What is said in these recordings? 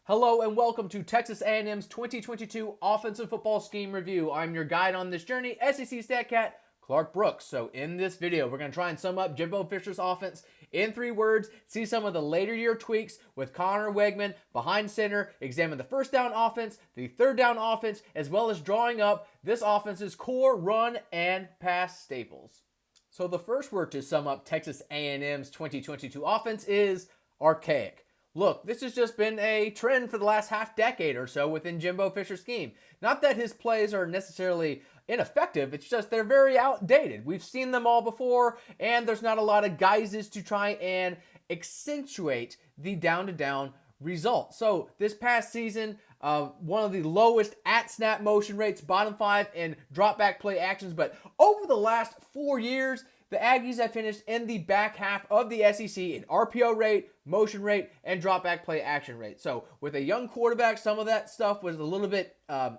Hello and welcome to Texas A&M's 2022 Offensive Football Scheme Review. I'm your guide on this journey, SEC StatCat, Clark Brooks. So in this video, we're going to try and sum up Jimbo Fisher's offense in 3 words, see some of the later year tweaks with Connor Wegman behind center, examine the first down offense, the third down offense, as well as drawing up this offense's core run and pass staples. So the first word to sum up Texas A&M's 2022 offense is archaic. Look, this has just been a trend for the last half decade or so within Jimbo Fisher's scheme. Not that his plays are necessarily ineffective, it's just they're very outdated. We've seen them all before, and there's not a lot of guises to try and accentuate the down-to-down result. So this past season, one of the lowest at-snap motion rates, bottom 5 in drop-back play actions, but over the last 4 years, the Aggies have finished in the back half of the SEC in RPO rate, motion rate, and drop-back play action rate. So with a young quarterback, some of that stuff was a little bit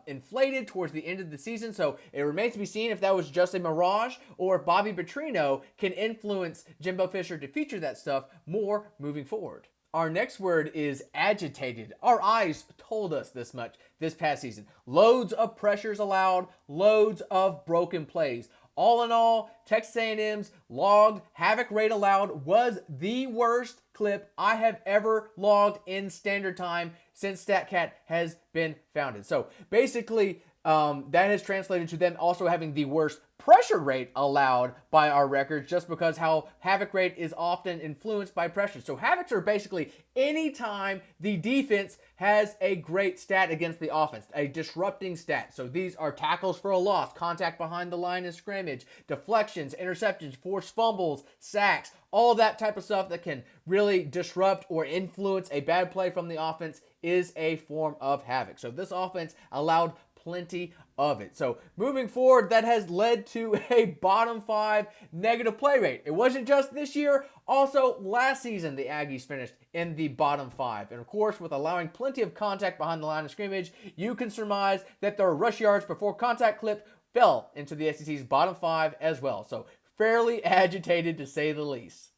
inflated towards the end of the season. So it remains to be seen if that was just a mirage or if Bobby Petrino can influence Jimbo Fisher to feature that stuff more moving forward. Our next word is agitated. Our eyes told us this much this past season. Loads of pressures allowed, loads of broken plays. All in all, Texas A&M's logged havoc rate allowed was the worst clip I have ever logged in standard time since StatCat has been founded. So basically, that has translated to them also having the worst pressure rate allowed by our records, just because how havoc rate is often influenced by pressure. So havocs are basically any time the defense has a great stat against the offense, a disrupting stat. So these are tackles for a loss, contact behind the line of scrimmage, deflections, interceptions, forced fumbles, sacks, all that type of stuff that can really disrupt or influence a bad play from the offense is a form of havoc. So this offense allowed plenty of it. So moving forward, that has led to a bottom 5 negative play rate. It wasn't just this year. Also, last season, the Aggies finished in the bottom 5. And of course, with allowing plenty of contact behind the line of scrimmage, you can surmise that their rush yards before contact clip fell into the SEC's bottom 5 as well. So fairly agitated to say the least.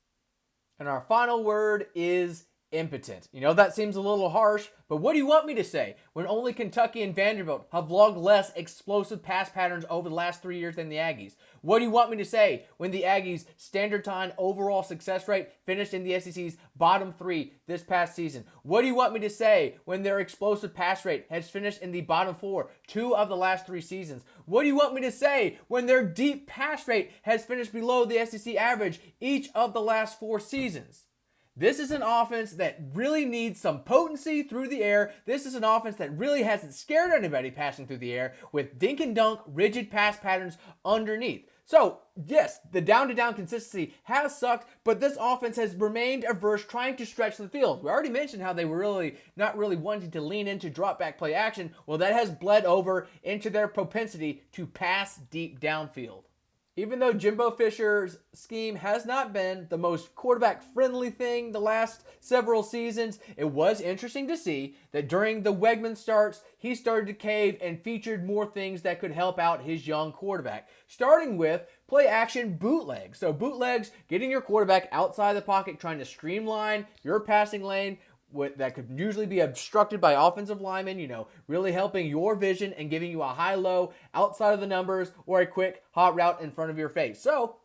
And our final word is impotent. You know, that seems a little harsh, but what do you want me to say when only Kentucky and Vanderbilt have logged less explosive pass patterns over the last 3 years than the Aggies? What do you want me to say when the Aggies' standard time overall success rate finished in the SEC's bottom 3 this past season? What do you want me to say when their explosive pass rate has finished in the bottom 4 2 of the last 3 seasons? What do you want me to say when their deep pass rate has finished below the SEC average each of the last 4 seasons? This is an offense that really needs some potency through the air. This is an offense that really hasn't scared anybody passing through the air with dink and dunk, rigid pass patterns underneath. So, yes, the down-to-down consistency has sucked, but this offense has remained averse trying to stretch the field. We already mentioned how they were not really wanting to lean into drop-back play action. Well, that has bled over into their propensity to pass deep downfield. Even though Jimbo Fisher's scheme has not been the most quarterback-friendly thing the last several seasons, it was interesting to see that during the Wegman starts, he started to cave and featured more things that could help out his young quarterback. Starting with play-action bootlegs. So bootlegs, getting your quarterback outside the pocket, trying to streamline your passing lane, that could usually be obstructed by offensive linemen, really helping your vision and giving you a high-low outside of the numbers or a quick hot route in front of your face. So,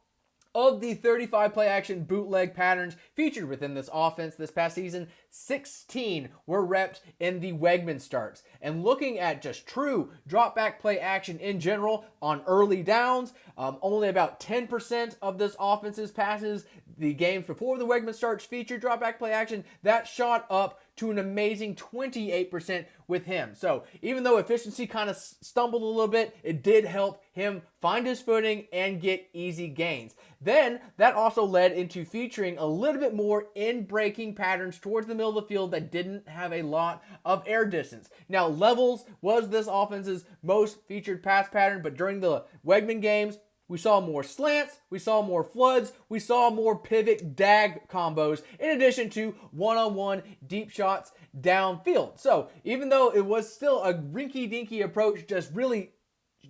of the 35 play-action bootleg patterns featured within this offense this past season, 16 were repped in the Wegman starts. And looking at just true drop-back play action in general on early downs, only about 10% of this offense's passes, the games before the Wegman starts featured drop-back play action, that shot up to an amazing 28% with him. So even though efficiency kind of stumbled a little bit, it did help him find his footing and get easy gains. Then that also led into featuring a little bit more in-breaking patterns towards the middle of the field that didn't have a lot of air distance. Now, levels was this offense's most featured pass pattern, but during the Wegman games, we saw more slants, we saw more floods, we saw more pivot dag combos, in addition to one-on-one deep shots downfield. So even though it was still a rinky-dinky approach, just really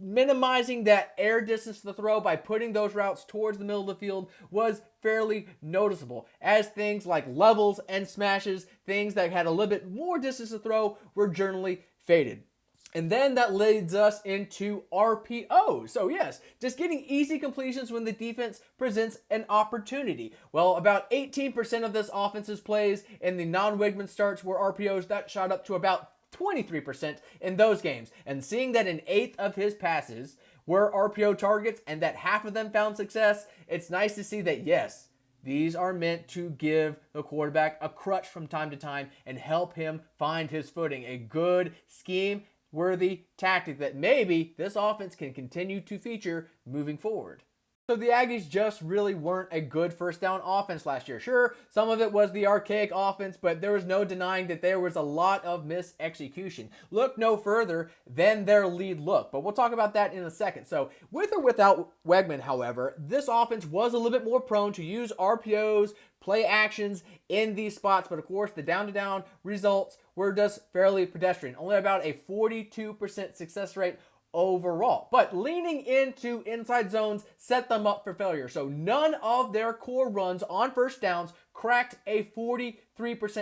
minimizing that air distance to the throw by putting those routes towards the middle of the field was fairly noticeable, as things like levels and smashes, things that had a little bit more distance to throw, were generally faded. And then that leads us into RPO. So yes, just getting easy completions when the defense presents an opportunity. Well, about 18% of this offense's plays in the non-Wigman starts were RPOs. That shot up to about 23% in those games. And seeing that an eighth of his passes were RPO targets and that half of them found success, it's nice to see that yes, these are meant to give the quarterback a crutch from time to time and help him find his footing. A good scheme worthy tactic that maybe this offense can continue to feature moving forward. So the Aggies just really weren't a good first down offense last year. Sure, some of it was the archaic offense, but there was no denying that there was a lot of mis-execution. Look no further than their lead look, but we'll talk about that in a second. So with or without Wegman, however, this offense was a little bit more prone to use RPOs, play actions in these spots, but of course the down-to-down results were just fairly pedestrian. Only about a 42% success rate overall. But leaning into inside zones set them up for failure. So none of their core runs on first downs cracked a 43%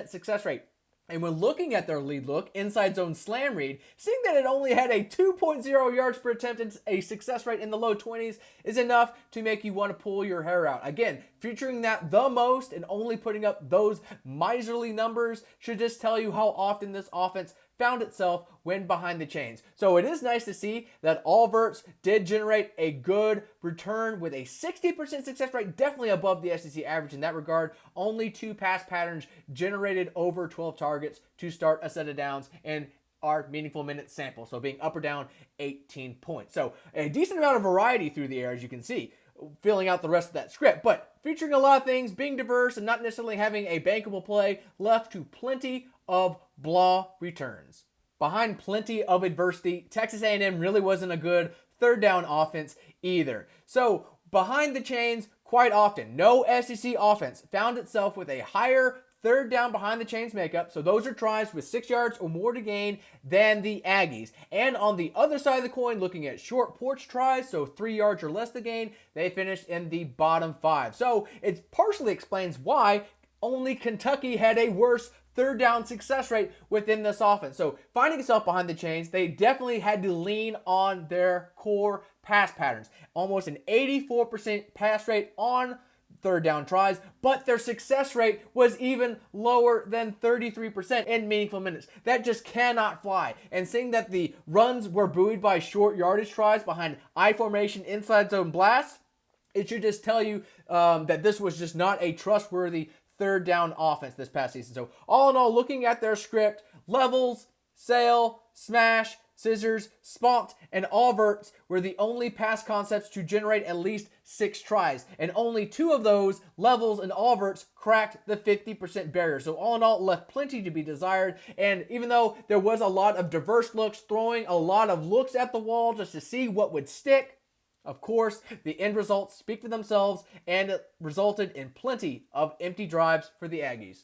success rate. And when looking at their lead look, inside zone slam read, seeing that it only had a 2.0 yards per attempt and a success rate in the low 20s is enough to make you want to pull your hair out. Again, featuring that the most and only putting up those miserly numbers should just tell you how often this offense found itself when behind the chains. So it is nice to see that all Verts did generate a good return with a 60% success rate, definitely above the SEC average in that regard. Only 2 pass patterns generated over 12 targets to start a set of downs in our meaningful minute sample. So being up or down 18 points. So a decent amount of variety through the air, as you can see, filling out the rest of that script, but featuring a lot of things, being diverse and not necessarily having a bankable play, left to plenty of blah returns. Behind plenty of adversity, Texas A&M really wasn't a good third down offense either. So behind the chains, quite often, no SEC offense found itself with a higher third down behind the chains makeup, so those are tries with 6 yards or more to gain, than the Aggies. And on the other side of the coin, looking at short porch tries, so 3 yards or less to gain, they finished in the bottom 5. So it partially explains why only Kentucky had a worse third down success rate within this offense. So finding itself behind the chains, they definitely had to lean on their core pass patterns. Almost an 84% pass rate on third down tries, but their success rate was even lower than 33% in meaningful minutes. That just cannot fly. And seeing that the runs were buoyed by short yardage tries behind I formation inside zone blasts, it should just tell you that this was just not a trustworthy third down offense this past season. So all in all, looking at their script, levels, sail, smash, scissors, spunked, and all Verts were the only pass concepts to generate at least 6 tries. And only 2 of those, levels and all Verts, cracked the 50% barrier. So all in all, it left plenty to be desired. And even though there was a lot of diverse looks, throwing a lot of looks at the wall just to see what would stick, of course, the end results speak for themselves, and it resulted in plenty of empty drives for the Aggies.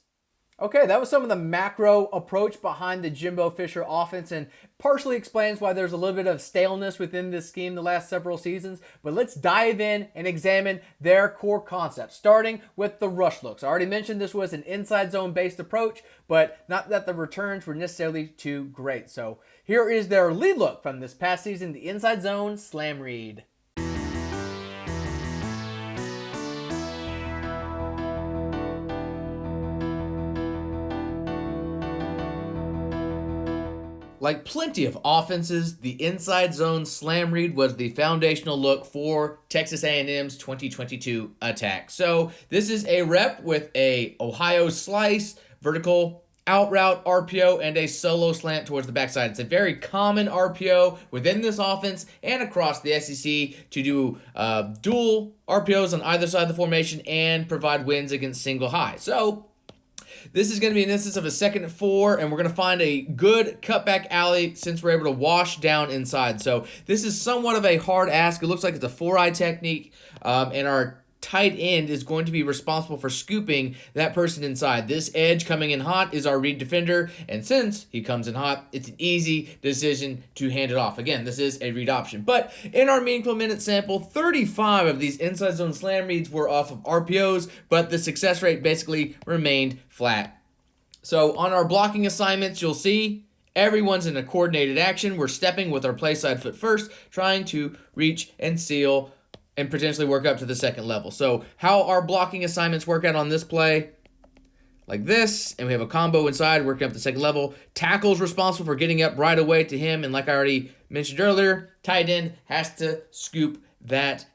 Okay, that was some of the macro approach behind the Jimbo Fisher offense, and partially explains why there's a little bit of staleness within this scheme the last several seasons. But let's dive in and examine their core concepts, starting with the rush looks. I already mentioned this was an inside zone based approach, but not that the returns were necessarily too great. So here is their lead look from this past season, the inside zone slam read. Like plenty of offenses, the inside zone slam read was the foundational look for Texas A&M's 2022 attack. So this is a rep with a Ohio slice, vertical out route RPO, and a solo slant towards the backside. It's a very common RPO within this offense and across the SEC to do dual RPOs on either side of the formation and provide wins against single high. So this is going to be an instance of a 2nd and 4, and we're going to find a good cutback alley since we're able to wash down inside. So this is somewhat of a hard ask. It looks like it's a 4-eye technique, and our tight end is going to be responsible for scooping that person inside. This edge coming in hot is our read defender, and since he comes in hot, it's an easy decision to hand it off. Again, this is a read option. But in our meaningful minute sample, 35 of these inside zone slam reads were off of RPOs, but the success rate basically remained flat. So on our blocking assignments, you'll see everyone's in a coordinated action. We're stepping with our play side foot first, trying to reach and seal and potentially work up to the second level. So how our blocking assignments work out on this play, like this, and we have a combo inside, working up the second level. Tackle's responsible for getting up right away to him, and like I already mentioned earlier, tight end has to scoop that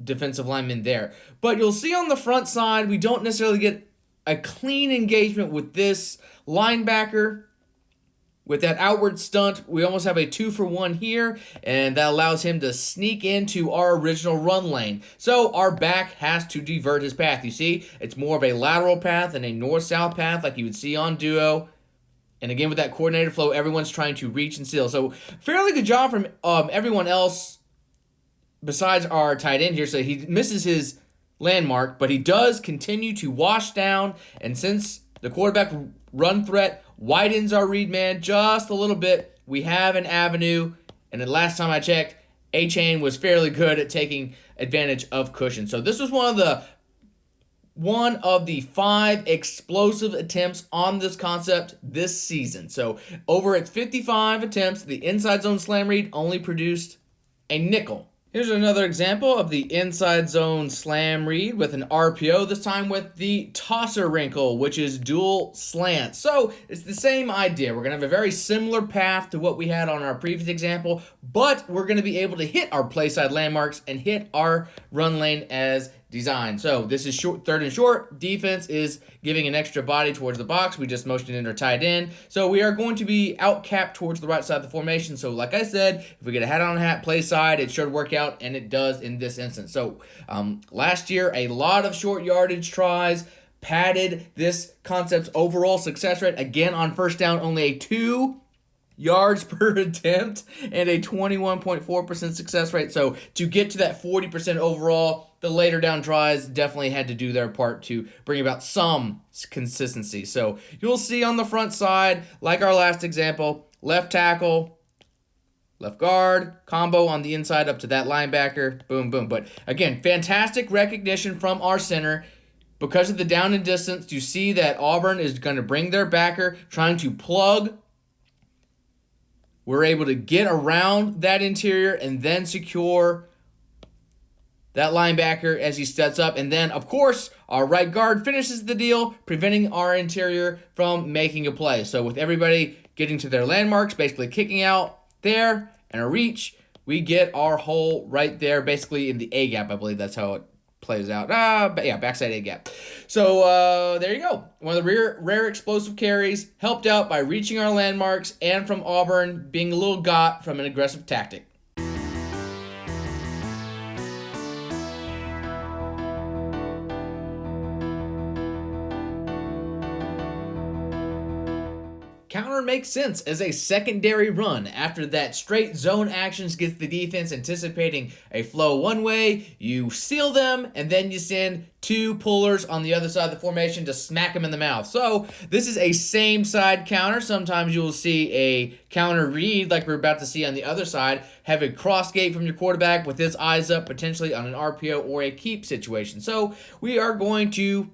defensive lineman there. But you'll see on the front side, we don't necessarily get a clean engagement with this linebacker. With that outward stunt, we almost have a 2-for-1 here, and that allows him to sneak into our original run lane. So our back has to divert his path. You see, it's more of a lateral path than a north-south path like you would see on duo. And again, with that coordinated flow, everyone's trying to reach and seal. So fairly good job from everyone else besides our tight end here. So he misses his landmark, but he does continue to wash down, and since the quarterback run threat widens our read man just a little bit, we have an avenue, and the last time I checked, A-Chain was fairly good at taking advantage of cushion. So this was one of the 5 explosive attempts on this concept this season. So over its 55 attempts, the inside zone slam read only produced a nickel. Here's another example of the inside zone slam read with an RPO, this time with the tosser wrinkle, which is dual slant. So it's the same idea. We're going to have a very similar path to what we had on our previous example, but we're going to be able to hit our play side landmarks and hit our run lane as designed. So this is short, third and short. Defense is giving an extra body towards the box. We just motioned in our tight end. So we are going to be out capped towards the right side of the formation. So like I said, if we get a hat on hat play side, it should work out, and it does in this instance. So last year, a lot of short yardage tries padded this concept's overall success rate. Again, on first down, only a 2 yards per attempt and a 21.4% success rate. So to get to that 40% overall, the later down tries definitely had to do their part to bring about some consistency. So you'll see on the front side, like our last example, left tackle, left guard, combo on the inside up to that linebacker, boom, boom. But again, fantastic recognition from our center. Because of the down and distance, you see that Auburn is going to bring their backer, trying to plug. We're able to get around that interior and then secure that linebacker as he steps up. And then, of course, our right guard finishes the deal, preventing our interior from making a play. So with everybody getting to their landmarks, basically kicking out there and a reach, we get our hole right there, basically in the A gap. I believe that's how it plays out. But yeah, backside A gap. So there you go. One of the rare explosive carries, helped out by reaching our landmarks and from Auburn being a little got from an aggressive tactic. Counter makes sense as a secondary run. After that straight zone actions gets the defense anticipating a flow one way, you seal them, and then you send 2 pullers on the other side of the formation to smack them in the mouth. So this is a same side counter. Sometimes you'll see a counter read like we're about to see on the other side, have a cross gate from your quarterback with his eyes up potentially on an RPO or a keep situation. So we are going to,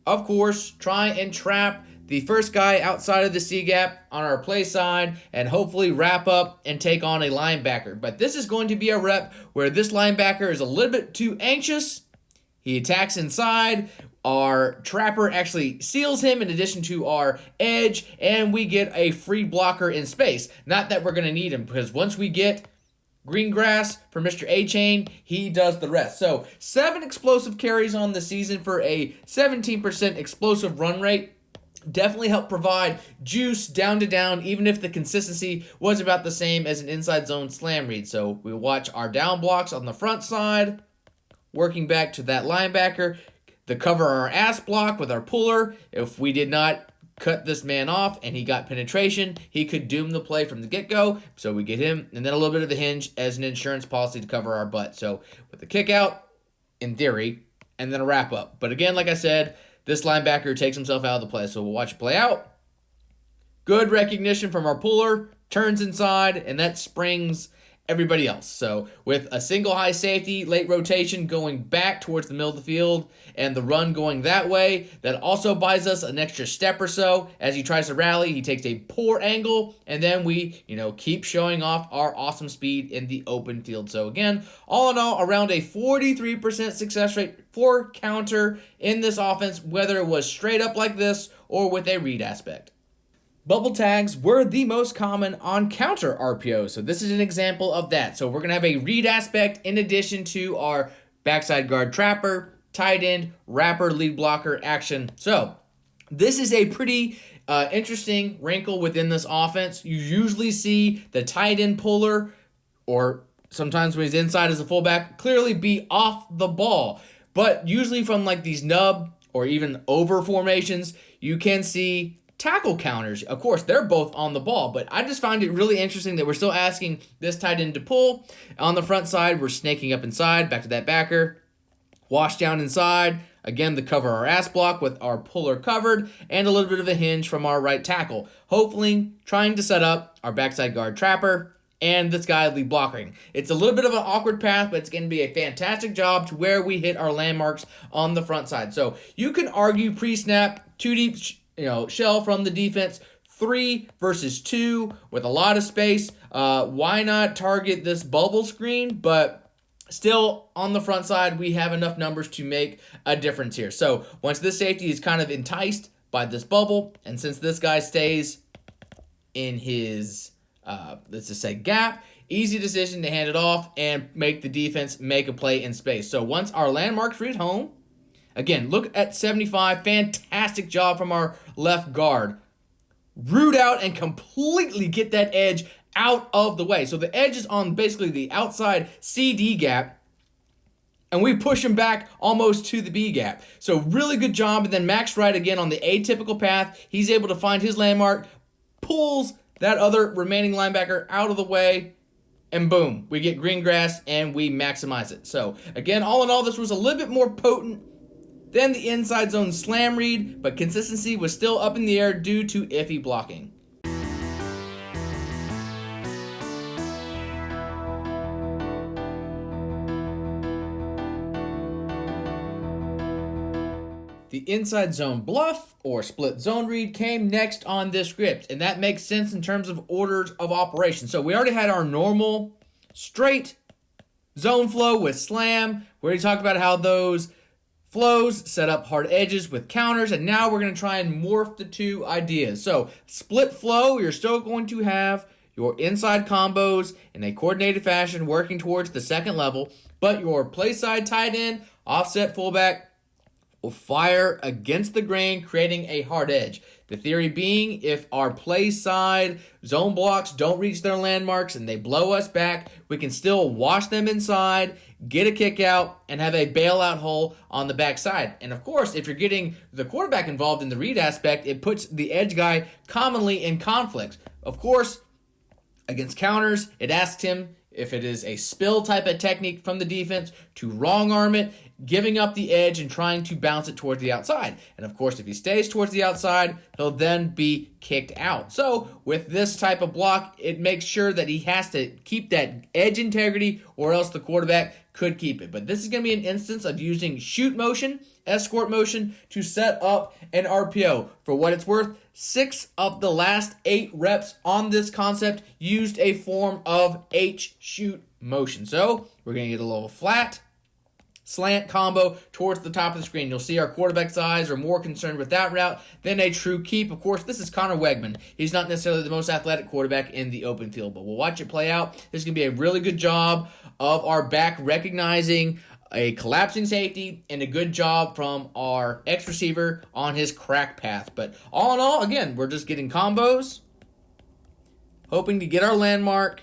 of course, try and trap the first guy outside of the C gap on our play side and hopefully wrap up and take on a linebacker. But this is going to be a rep where this linebacker is a little bit too anxious. He attacks inside. Our trapper actually seals him in addition to our edge, and we get a free blocker in space. Not that we're going to need him, because once we get green grass for Mr. A-Chain, he does the rest. So 7 explosive carries on the season for a 17% explosive run rate. Definitely help provide juice down to down, even if the consistency was about the same as an inside zone slam read. So we watch our down blocks on the front side, working back to that linebacker, the cover our ass block with our puller. If we did not cut this man off and he got penetration, he could doom the play from the get-go. So we get him, and then a little bit of the hinge as an insurance policy to cover our butt. So with the kick out, in theory, and then a wrap up. But again, like I said, this linebacker takes himself out of the play. So we'll watch it play out. Good recognition from our puller, turns inside, and that springs everybody else. So with a single high safety, late rotation going back towards the middle of the field, and the run going that way, that also buys us an extra step or so. As he tries to rally, he takes a poor angle, and then we, keep showing off our awesome speed in the open field. So again, all in all, around a 43% success rate for counter in this offense, whether it was straight up like this or with a read aspect. Bubble tags were the most common on counter RPOs, so this is an example of that. So we're going to have a read aspect in addition to our backside guard trapper, tight end, wrapper, lead blocker action. So this is a pretty interesting wrinkle within this offense. You usually see the tight end puller, or sometimes when he's inside as a fullback, clearly be off the ball. But usually from like these nub or even over formations, you can see tackle counters. Of course, they're both on the ball, but I just find it really interesting that we're still asking this tight end to pull. On the front side, we're snaking up inside, back to that backer. Wash down inside. Again, the cover our ass block with our puller covered, and a little bit of a hinge from our right tackle. Hopefully, trying to set up our backside guard trapper and this guy lead blocking. It's a little bit of an awkward path, but it's going to be a fantastic job to where we hit our landmarks on the front side. So you can argue pre-snap, two deep shell from the defense, 3 versus 2 with a lot of space. Why not target this bubble screen? But still, on the front side, we have enough numbers to make a difference here. So once this safety is kind of enticed by this bubble, and since this guy stays in his, let's just say, gap, easy decision to hand it off and make the defense make a play in space. So once our landmarks read home, again, look at 75. Fantastic job from our left guard. Root out and completely get that edge out of the way. So the edge is on basically the outside CD gap, and we push him back almost to the B gap. So really good job. And then Max Wright, again, on the atypical path, he's able to find his landmark, pulls that other remaining linebacker out of the way, and boom, we get green grass and we maximize it. So again, all in all, this was a little bit more potent than the inside zone slam read, but consistency was still up in the air due to iffy blocking. The inside zone bluff or split zone read came next on this script, and that makes sense in terms of orders of operation. So we already had our normal straight zone flow with slam. We already talked about how those flows set up hard edges with counters, and now we're going to try and morph the two ideas. So split flow, you're still going to have your inside combos in a coordinated fashion working towards the second level, but your play side tight end, offset fullback will fire against the grain, creating a hard edge. The theory being, if our play side zone blocks don't reach their landmarks and they blow us back, we can still wash them inside, get a kick out, and have a bailout hole on the backside. And of course, if you're getting the quarterback involved in the read aspect, it puts the edge guy commonly in conflict. Of course, against counters, it asks him, if it is a spill type of technique from the defense, to wrong arm it, giving up the edge and trying to bounce it towards the outside. And of course, if he stays towards the outside, he'll then be kicked out. So with this type of block, it makes sure that he has to keep that edge integrity, or else the quarterback could keep it. But this is going to be an instance of using shoot motion, escort motion to set up an RPO. For what it's worth, 6 of the last 8 reps on this concept used a form of H-shoot motion. So we're going to get a little flat slant combo towards the top of the screen. You'll see our quarterback's eyes are more concerned with that route than a true keep. Of course, this is Connor Wegman. He's not necessarily the most athletic quarterback in the open field, but we'll watch it play out. This is going to be a really good job of our back recognizing a collapsing safety, and a good job from our X receiver on his crack path. But all in all, again, we're just getting combos, hoping to get our landmark,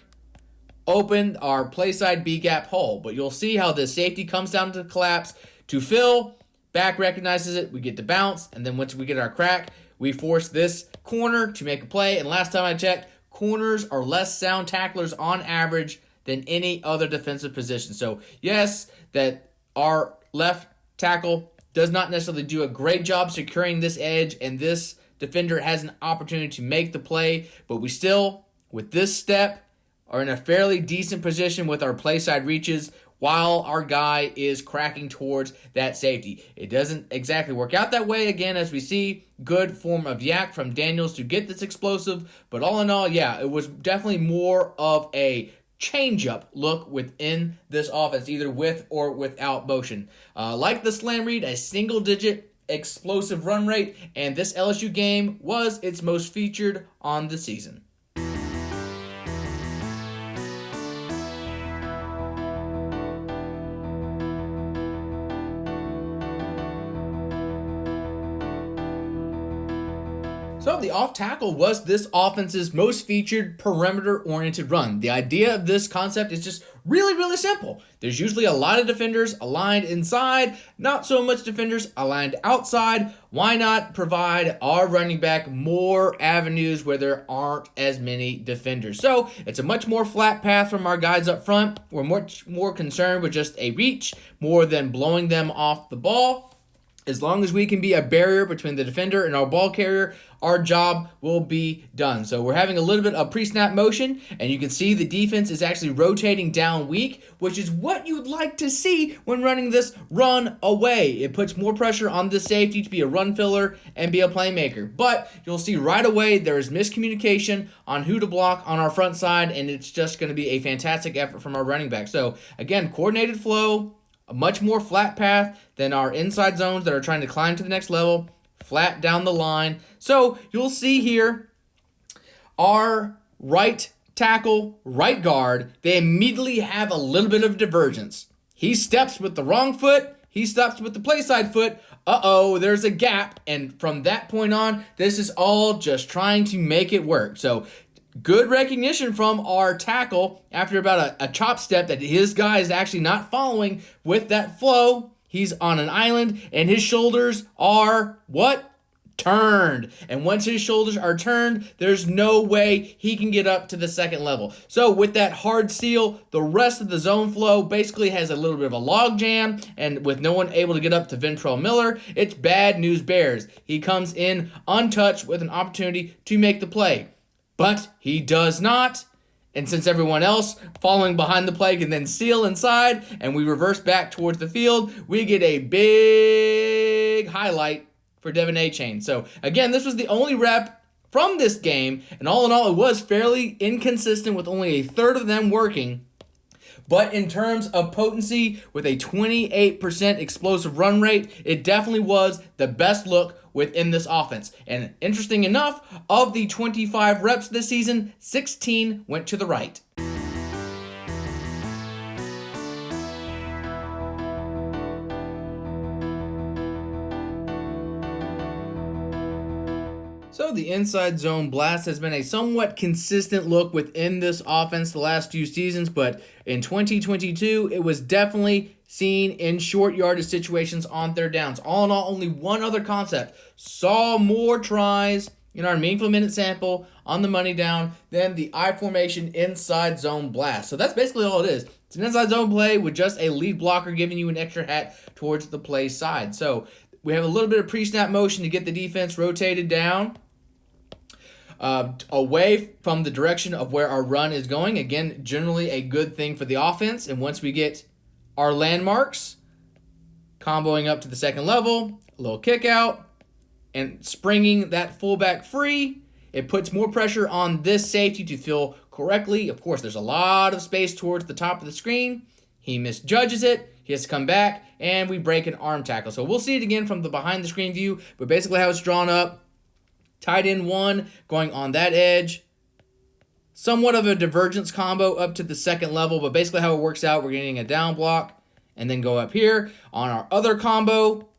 open our play side B gap hole. But you'll see how the safety comes down to collapse to fill, back recognizes it, we get to bounce, and then once we get our crack, we force this corner to make a play. And last time I checked, corners are less sound tacklers on average than any other defensive position. So yes, that our left tackle does not necessarily do a great job securing this edge, and this defender has an opportunity to make the play, but we still, with this step, are in a fairly decent position with our play side reaches while our guy is cracking towards that safety. It doesn't exactly work out that way, again, as we see. Good form of yak from Daniels to get this explosive, but all in all, yeah, it was definitely more of a change-up look within this offense, either with or without motion. Like the slam read, a single-digit explosive run rate, and this LSU game was its most featured on the season. So the off tackle was this offense's most featured perimeter-oriented run. The idea of this concept is just really, really simple. There's usually a lot of defenders aligned inside, not so much defenders aligned outside. Why not provide our running back more avenues where there aren't as many defenders? So it's a much more flat path from our guys up front. We're much more concerned with just a reach more than blowing them off the ball. As long as we can be a barrier between the defender and our ball carrier, our job will be done. So we're having a little bit of pre-snap motion, and you can see the defense is actually rotating down weak, which is what you'd like to see when running this run away. It puts more pressure on the safety to be a run filler and be a playmaker. But you'll see right away there is miscommunication on who to block on our front side, and it's just going to be a fantastic effort from our running back. So again, coordinated flow, a much more flat path than our inside zones that are trying to climb to the next level, flat down the line. So you'll see here our right tackle, right guard, they immediately have a little bit of divergence. He steps with the wrong foot, he steps with the play side foot. There's a gap. And from that point on, this is all just trying to make it work. So good recognition from our tackle after about a chop step that his guy is actually not following with that flow. He's on an island, and his shoulders are what? Turned. And once his shoulders are turned, there's no way he can get up to the second level. So with that hard seal, the rest of the zone flow basically has a little bit of a log jam, and with no one able to get up to Ventrell Miller, it's bad news bears. He comes in untouched with an opportunity to make the play. But he does not, and since everyone else following behind the play can then seal inside, and we reverse back towards the field, we get a big highlight for Devin Achane. So again, this was the only rep from this game, and all in all, it was fairly inconsistent with only a third of them working. But in terms of potency, with a 28% explosive run rate, it definitely was the best look within this offense. And interesting enough, of the 25 reps this season, 16 went to the right. So the inside zone blast has been a somewhat consistent look within this offense the last few seasons, but in 2022, it was definitely seen in short yardage situations on third downs. All in all, only one other concept saw more tries in our meaningful minute sample on the money down than the I formation inside zone blast. So that's basically all it is. It's an inside zone play with just a lead blocker giving you an extra hat towards the play side. So we have a little bit of pre-snap motion to get the defense rotated down away from the direction of where our run is going. Again, generally a good thing for the offense. And once we get our landmarks, comboing up to the second level, a little kick out, and springing that fullback free, it puts more pressure on this safety to fill correctly. Of course, there's a lot of space towards the top of the screen. He misjudges it. He has to come back, and we break an arm tackle. So we'll see it again from the behind the screen view, but basically how it's drawn up. Tight end one going on that edge. Somewhat of a divergence combo up to the second level, but basically how it works out, we're getting a down block and then go up here. On our other combo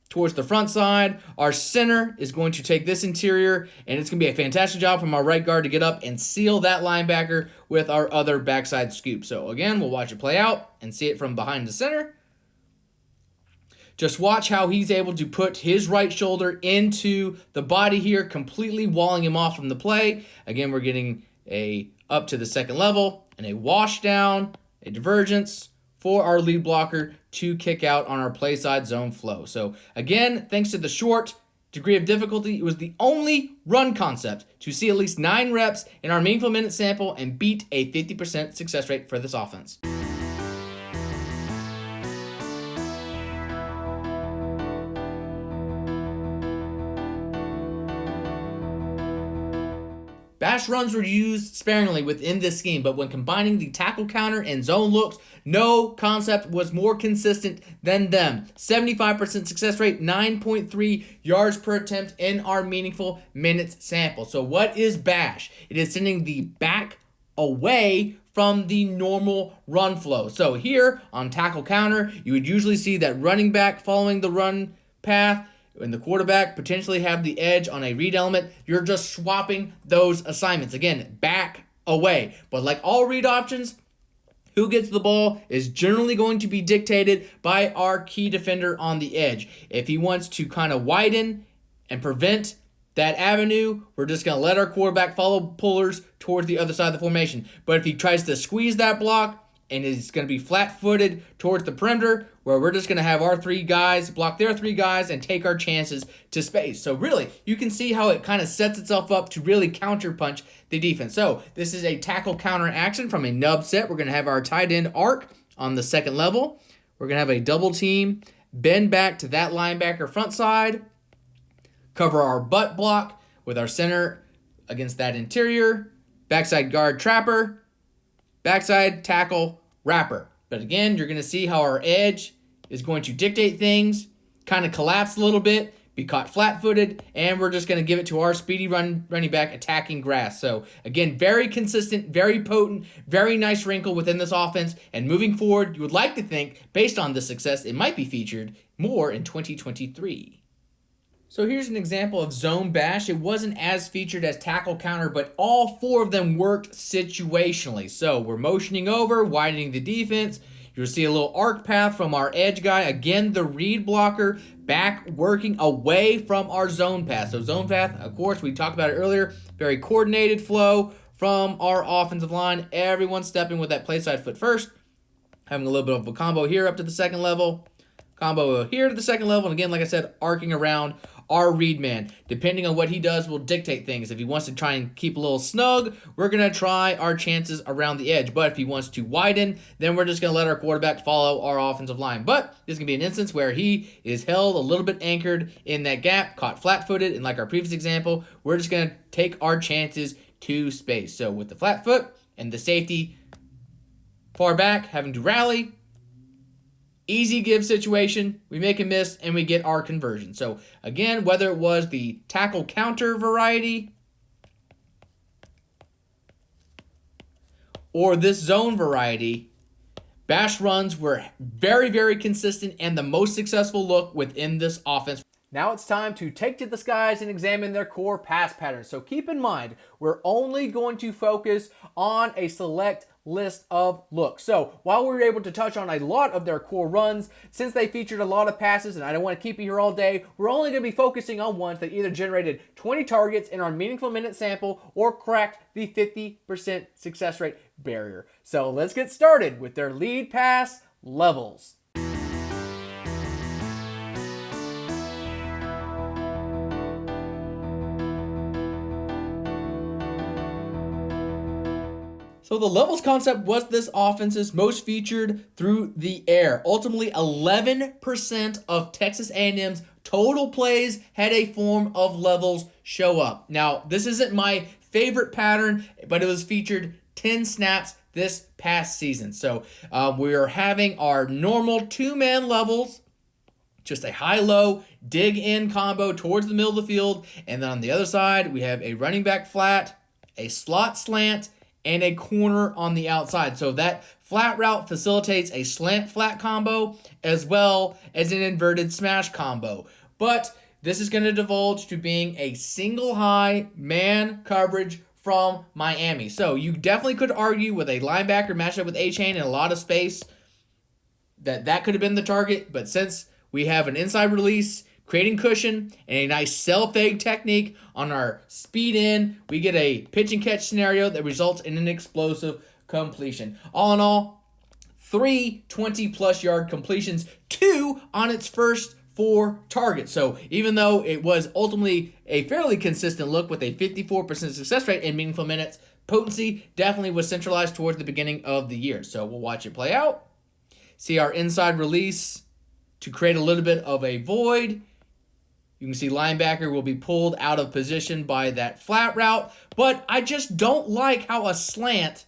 towards the front side, our center is going to take this interior, and it's going to be a fantastic job from our right guard to get up and seal that linebacker with our other backside scoop. So again, we'll watch it play out and see it from behind the center. Just watch how he's able to put his right shoulder into the body here, completely walling him off from the play. Again, we're getting a up to the second level and a wash down, a divergence, for our lead blocker to kick out on our play side zone flow. So again, thanks to the short degree of difficulty, it was the only run concept to see at least 9 reps in our meaningful minute sample and beat a 50% success rate for this offense. Bash runs were used sparingly within this scheme, but when combining the tackle counter and zone looks, no concept was more consistent than them. 75% success rate, 9.3 yards per attempt in our meaningful minutes sample. So what is bash? It is sending the back away from the normal run flow. So here on tackle counter, you would usually see that running back following the run path, and the quarterback potentially have the edge on a read element. You're just swapping those assignments. Again, back away. But like all read options, who gets the ball is generally going to be dictated by our key defender on the edge. If he wants to kind of widen and prevent that avenue, we're just going to let our quarterback follow pullers towards the other side of the formation. But if he tries to squeeze that block and is going to be flat-footed towards the perimeter, where we're just going to have our 3 guys block their 3 guys and take our chances to space. So really, you can see how it kind of sets itself up to really counterpunch the defense. So this is a tackle counter action from a nub set. We're going to have our tight end arc on the second level. We're going to have a double team, bend back to that linebacker front side, cover our butt block with our center against that interior, backside guard trapper, backside tackle wrapper. But again, you're going to see how our edge is going to dictate things, kind of collapse a little bit, be caught flat-footed, and we're just going to give it to our speedy running back attacking grass. So again, very consistent, very potent, very nice wrinkle within this offense. And moving forward, you would like to think, based on this success, it might be featured more in 2023. So here's an example of zone bash. It wasn't as featured as tackle counter, but all 4 of them worked situationally. So we're motioning over, widening the defense. You'll see a little arc path from our edge guy. Again, the read blocker back working away from our zone path. So zone path, of course, we talked about it earlier. Very coordinated flow from our offensive line. Everyone stepping with that play side foot first. Having a little bit of a combo here up to the second level. Combo here to the second level. And again, like I said, arcing around our read man. Depending on what he does will dictate things. If he wants to try and keep a little snug, we're going to try our chances around the edge. But if he wants to widen, then we're just going to let our quarterback follow our offensive line. But this is going to be an instance where he is held a little bit anchored in that gap, caught flat-footed. And like our previous example, we're just going to take our chances to space. So with the flat foot and the safety far back, having to rally, easy give situation, we make a miss, and we get our conversion. So again, whether it was the tackle counter variety or this zone variety, bash runs were very, very consistent and the most successful look within this offense. Now it's time to take to the skies and examine their core pass patterns. So keep in mind, we're only going to focus on a select list of looks. So while we were able to touch on a lot of their core runs, since they featured a lot of passes and I don't want to keep you here all day, we're only going to be focusing on ones that either generated 20 targets in our meaningful minute sample or cracked the 50% success rate barrier. So let's get started with their lead pass levels. So the levels concept was this offense's most featured through the air. Ultimately, 11% of Texas A&M's total plays had a form of levels show up. Now, this isn't my favorite pattern, but it was featured 10 snaps this past season. So we are having our normal 2-man levels, just a high-low dig-in combo towards the middle of the field. And then on the other side, we have a running back flat, a slot slant, and a corner on the outside. So that flat route facilitates a slant flat combo as well as an inverted smash combo. But this is going to divulge to being a single high man coverage from Miami. So you definitely could argue with a linebacker matched up with A-Chain and a lot of space that could have been the target. But since we have an inside release, creating cushion, and a nice self-fade technique on our speed in, we get a pitch and catch scenario that results in an explosive completion. All in all, 3 20-plus yard completions, 2 on its first 4 targets. So even though it was ultimately a fairly consistent look with a 54% success rate in meaningful minutes, potency definitely was centralized towards the beginning of the year. So we'll watch it play out. See our inside release to create a little bit of a void. You can see linebacker will be pulled out of position by that flat route, but I just don't like how a slant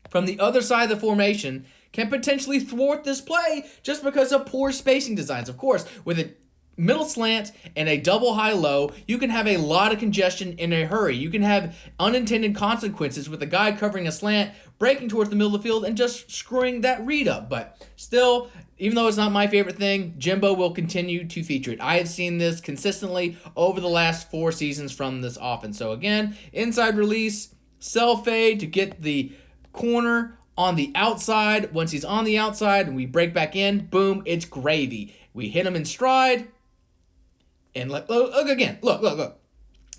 from the other side of the formation can potentially thwart this play just because of poor spacing designs. Of course, with a middle slant and a double high-low, you can have a lot of congestion in a hurry. You can have unintended consequences with a guy covering a slant, breaking towards the middle of the field, and just screwing that read up. But still, even though it's not my favorite thing, Jimbo will continue to feature it. I have seen this consistently over the last 4 seasons from this offense. So again, inside release, sell fade to get the corner on the outside. Once he's on the outside and we break back in, boom, it's gravy. We hit him in stride. And look again. Look.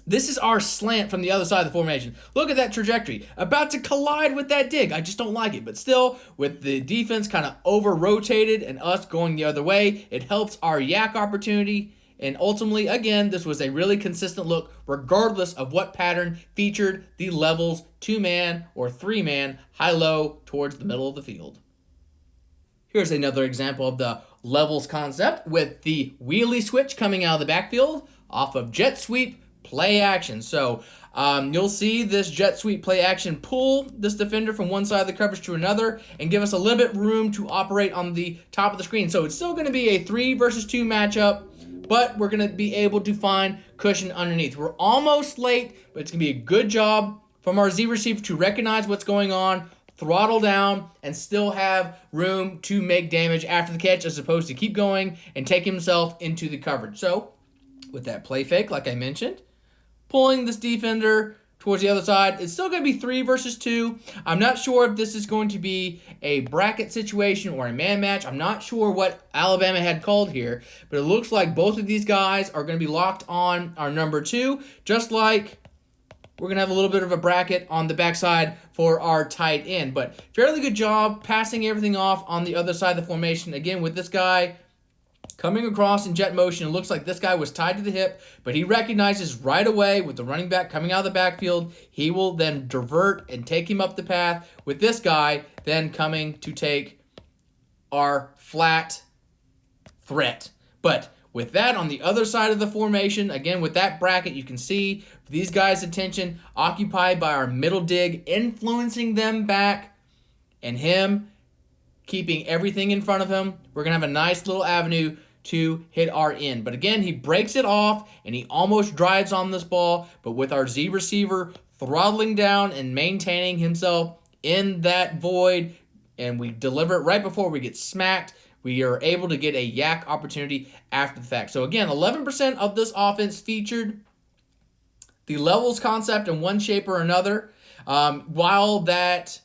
This is our slant from the other side of the formation. Look at that trajectory. About to collide with that dig. I just don't like it. But still, with the defense kind of over-rotated and us going the other way, it helps our yak opportunity. And ultimately, again, this was a really consistent look regardless of what pattern featured the levels 2-man or 3-man high-low towards the middle of the field. Here's another example of the levels concept with the wheelie switch coming out of the backfield off of jet sweep play action. So you'll see this jet sweep play action pull this defender from one side of the coverage to another and give us a little bit room to operate on the top of the screen. So it's still going to be a 3 versus 2 matchup, but we're going to be able to find cushion underneath. We're almost late, but it's going to be a good job from our Z receiver to recognize what's going on, throttle down, and still have room to make damage after the catch as opposed to keep going and take himself into the coverage. So with that play fake, like I mentioned, pulling this defender towards the other side, it's still going to be 3 versus 2. I'm not sure if this is going to be a bracket situation or a man match. I'm not sure what Alabama had called here, but it looks like both of these guys are going to be locked on our number 2, just like we're going to have a little bit of a bracket on the backside for our tight end. But fairly good job passing everything off on the other side of the formation. Again, with this guy coming across in jet motion, it looks like this guy was tied to the hip, but he recognizes right away with the running back coming out of the backfield, he will then divert and take him up the path, with this guy then coming to take our flat threat. But with that on the other side of the formation, again with that bracket, you can see these guys' attention occupied by our middle dig, influencing them back, and him keeping everything in front of him. We're going to have a nice little avenue to hit our end. But again, he breaks it off, and he almost drives on this ball, but with our Z receiver throttling down and maintaining himself in that void, and we deliver it right before we get smacked, we are able to get a yak opportunity after the fact. So again, 11% of this offense featured the levels concept in one shape or another. While that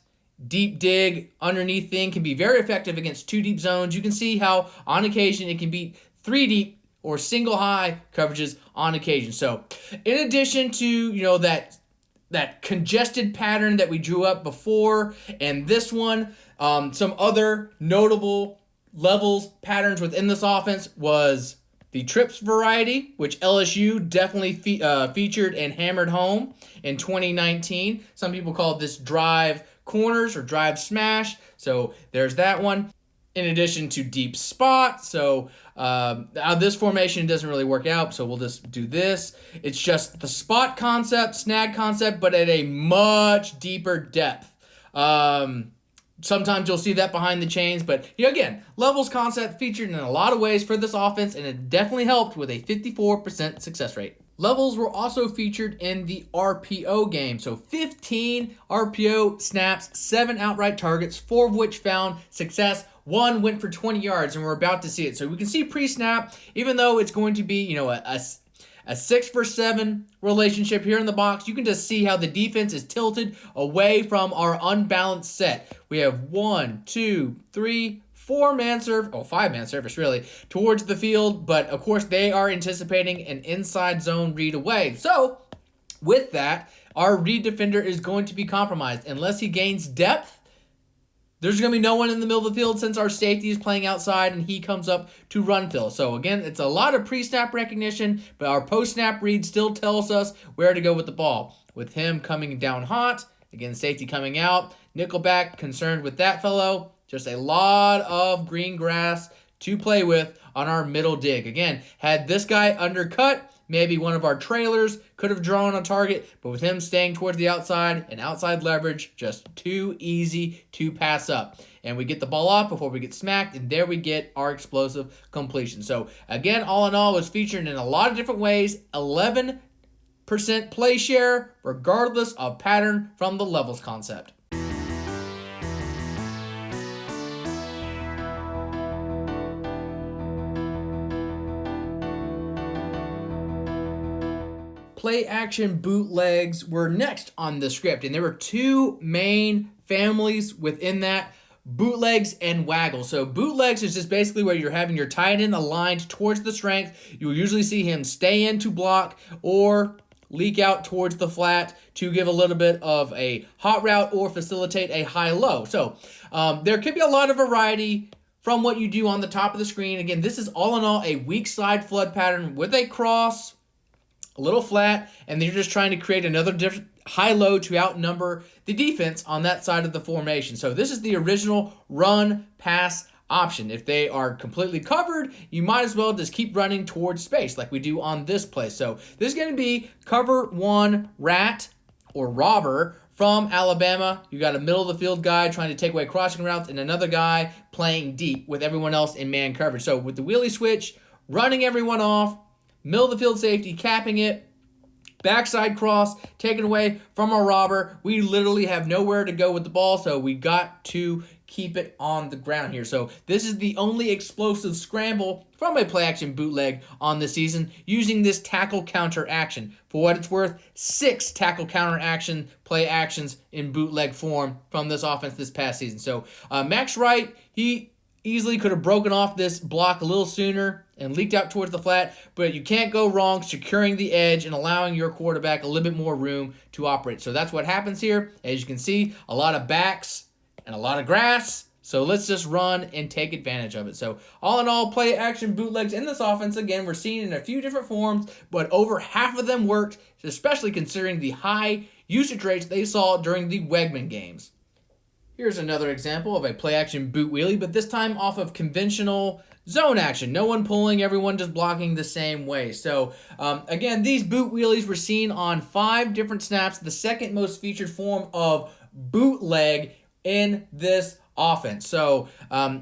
deep dig underneath thing can be very effective against 2 deep zones, you can see how on occasion it can beat 3 deep or single high coverages on occasion. So in addition to, that congested pattern that we drew up before and this one, some other notable levels patterns within this offense was the trips variety, which LSU definitely featured and hammered home in 2019. Some people call this drive corners or drive smash. So there's that one. In addition to deep spot. So this formation doesn't really work out. So we'll just do this. It's just the spot concept, snag concept, but at a much deeper depth. Sometimes you'll see that behind the chains, but again, levels concept featured in a lot of ways for this offense, and it definitely helped with a 54% success rate. Levels were also featured in the RPO game, so 15 RPO snaps, 7 outright targets, 4 of which found success. 1 went for 20 yards, and we're about to see it. So we can see pre-snap, even though it's going to be, a 6-for-7 relationship here in the box, you can just see how the defense is tilted away from our unbalanced set. We have 1, 2, 3, 4-man service, 5-man service really, towards the field, but of course they are anticipating an inside zone read away. So with that, our read defender is going to be compromised. Unless he gains depth, there's going to be no one in the middle of the field since our safety is playing outside and he comes up to run fill. So again, it's a lot of pre-snap recognition, but our post-snap read still tells us where to go with the ball. With him coming down hot, again, safety coming out, nickelback concerned with that fellow. Just a lot of green grass to play with on our middle dig. Again, had this guy undercut, maybe one of our trailers could have drawn a target, but with him staying towards the outside and outside leverage, just too easy to pass up. And we get the ball off before we get smacked, and there we get our explosive completion. So again, all in all, was featured in a lot of different ways. 11% play share, regardless of pattern from the levels concept. Play action bootlegs were next on the script, and there were two main families within that, bootlegs and waggles. So bootlegs is just basically where you're having your tight end aligned towards the strength. You'll usually see him stay in to block or leak out towards the flat to give a little bit of a hot route or facilitate a high-low. So there could be a lot of variety from what you do on the top of the screen. Again, this is all in all a weak side flood pattern with a cross, a little flat, and then you're just trying to create another different high-low to outnumber the defense on that side of the formation. So this is the original run-pass option. If they are completely covered, you might as well just keep running towards space like we do on this play. So this is going to be cover one rat or robber from Alabama. You got a middle-of-the-field guy trying to take away crossing routes and another guy playing deep with everyone else in man coverage. So with the wheelie switch, running everyone off, middle of the field safety, capping it, backside cross, taken away from our robber. We literally have nowhere to go with the ball, so we got to keep it on the ground here. So this is the only explosive scramble from a play-action bootleg on this season using this tackle counter action. For what it's worth, 6 tackle counter action play actions in bootleg form from this offense this past season. So Max Wright, he easily could have broken off this block a little sooner and leaked out towards the flat, but you can't go wrong securing the edge and allowing your quarterback a little bit more room to operate. So that's what happens here. As you can see, a lot of backs and a lot of grass. So let's just run and take advantage of it. So all in all, play action bootlegs in this offense, again, we're seeing in a few different forms, but over half of them worked, especially considering the high usage rates they saw during the Wegman games. Here's another example of a play-action boot wheelie, but this time off of conventional zone action. No one pulling, everyone just blocking the same way. So, again, these boot wheelies were seen on 5 different snaps, the second most featured form of bootleg in this offense. So,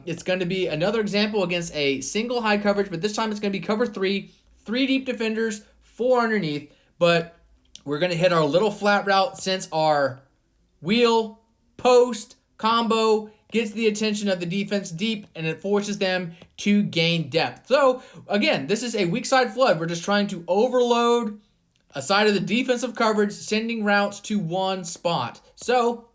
it's going to be another example against a single high coverage, but this time it's going to be cover 3, 3 deep defenders, 4 underneath, but we're going to hit our little flat route since our wheel, post, combo gets the attention of the defense deep, and it forces them to gain depth. So, again, this is a weak side flood. We're just trying to overload a side of the defensive coverage, sending routes to one spot. So,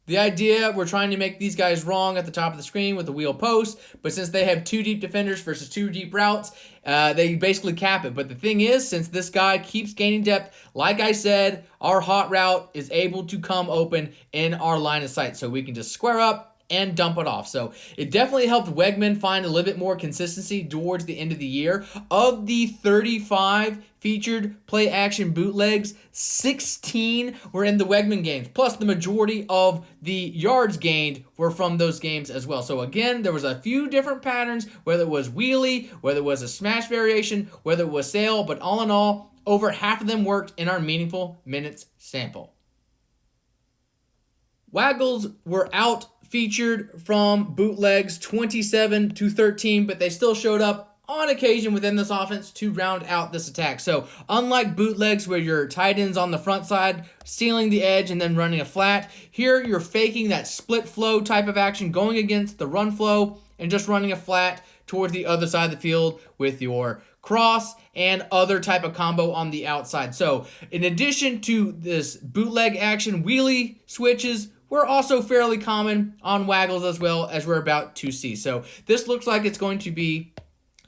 the idea, we're trying to make these guys wrong at the top of the screen with the wheel post, but since they have 2 deep defenders versus 2 deep routes, they basically cap it. But the thing is, since this guy keeps gaining depth, like I said, our hot route is able to come open in our line of sight, so we can just square up and dump it off. So it definitely helped Wegman find a little bit more consistency towards the end of the year. Of the 35 featured play-action bootlegs, 16 were in the Wegman games, plus the majority of the yards gained were from those games as well. So again, there was a few different patterns, whether it was wheelie, whether it was a smash variation, whether it was sail, but all in all, over half of them worked in our meaningful minutes sample. Waggles were out featured from bootlegs 27 to 13, but they still showed up on occasion within this offense to round out this attack. So unlike bootlegs where your tight end's on the front side, stealing the edge and then running a flat, here you're faking that split flow type of action, going against the run flow and just running a flat towards the other side of the field with your cross and other type of combo on the outside. So in addition to this bootleg action, wheelie switches were also fairly common on Waggles as well, as we're about to see. So this looks like it's going to be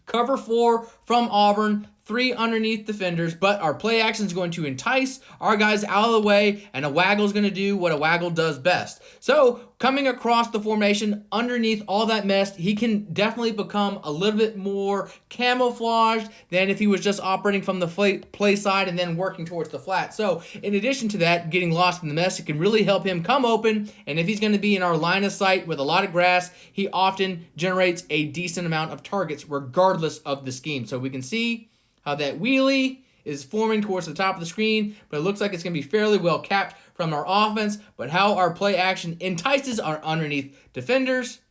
cover 4 from Auburn, 3 underneath defenders, but our play action is going to entice our guys out of the way, and a waggle is going to do what a waggle does best. So coming across the formation underneath all that mess, he can definitely become a little bit more camouflaged than if he was just operating from the play side and then working towards the flat. So in addition to that, getting lost in the mess, it can really help him come open, and if he's going to be in our line of sight with a lot of grass, he often generates a decent amount of targets regardless of the scheme. So we can see how that wheelie is forming towards the top of the screen, but it looks like it's going to be fairly well capped from our offense, but how our play action entices our underneath defenders,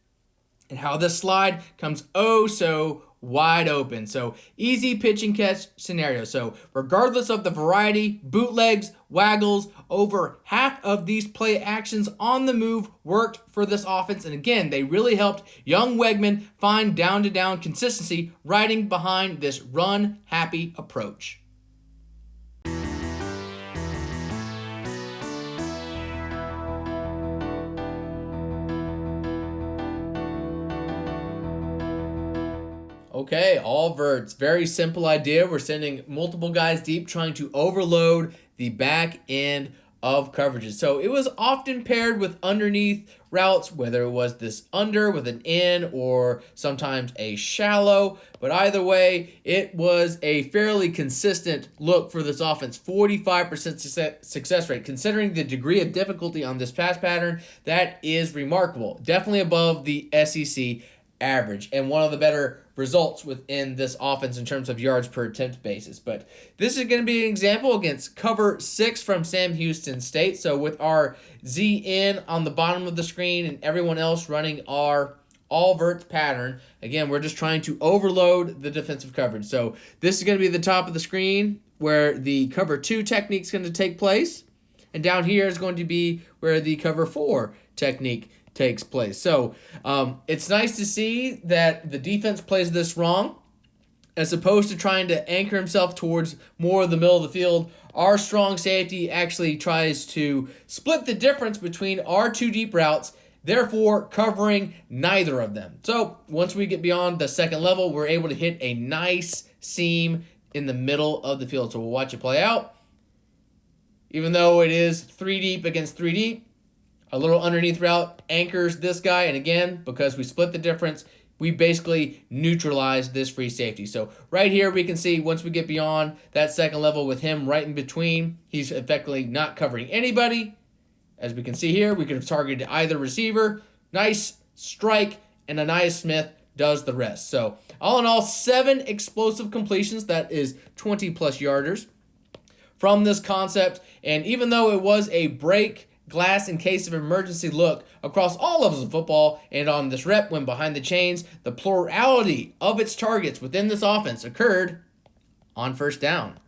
and how this slide comes oh so wide open. So easy pitch and catch scenario. So regardless of the variety, bootlegs, waggles, over half of these play actions on the move worked for this offense. And again, they really helped young Wegman find down-to-down consistency riding behind this run-happy approach. Okay, all verts. Very simple idea. We're sending multiple guys deep, trying to overload the back end of coverages. So it was often paired with underneath routes, whether it was this under with an in or sometimes a shallow. But either way, it was a fairly consistent look for this offense. 45% success rate. Considering the degree of difficulty on this pass pattern, that is remarkable. Definitely above the SEC average, and one of the better results within this offense in terms of yards per attempt basis. But this is going to be an example against cover 6 from Sam Houston State. So with our ZN on the bottom of the screen and everyone else running our all vert pattern, again, we're just trying to overload the defensive coverage. So this is going to be the top of the screen where the cover 2 technique is going to take place, and down here is going to be where the cover 4 technique takes place. So it's nice to see that the defense plays this wrong, as opposed to trying to anchor himself towards more of the middle of the field. Our strong safety actually tries to split the difference between our 2 deep routes, therefore covering neither of them. So once we get beyond the second level, we're able to hit a nice seam in the middle of the field. So we'll watch it play out. Even though it is 3 deep against 3 deep, a little underneath route anchors this guy, and again, because we split the difference, we basically neutralize this free safety. So right here we can see once we get beyond that second level with him right in between, he's effectively not covering anybody. As we can see here, we could have targeted either receiver. Nice strike, and Anais Smith does the rest. So all in all, 7 explosive completions. That is 20-plus yarders from this concept. And even though it was a break glass in case of emergency look across all levels of football, and on this rep when behind the chains, the plurality of its targets within this offense occurred on first down.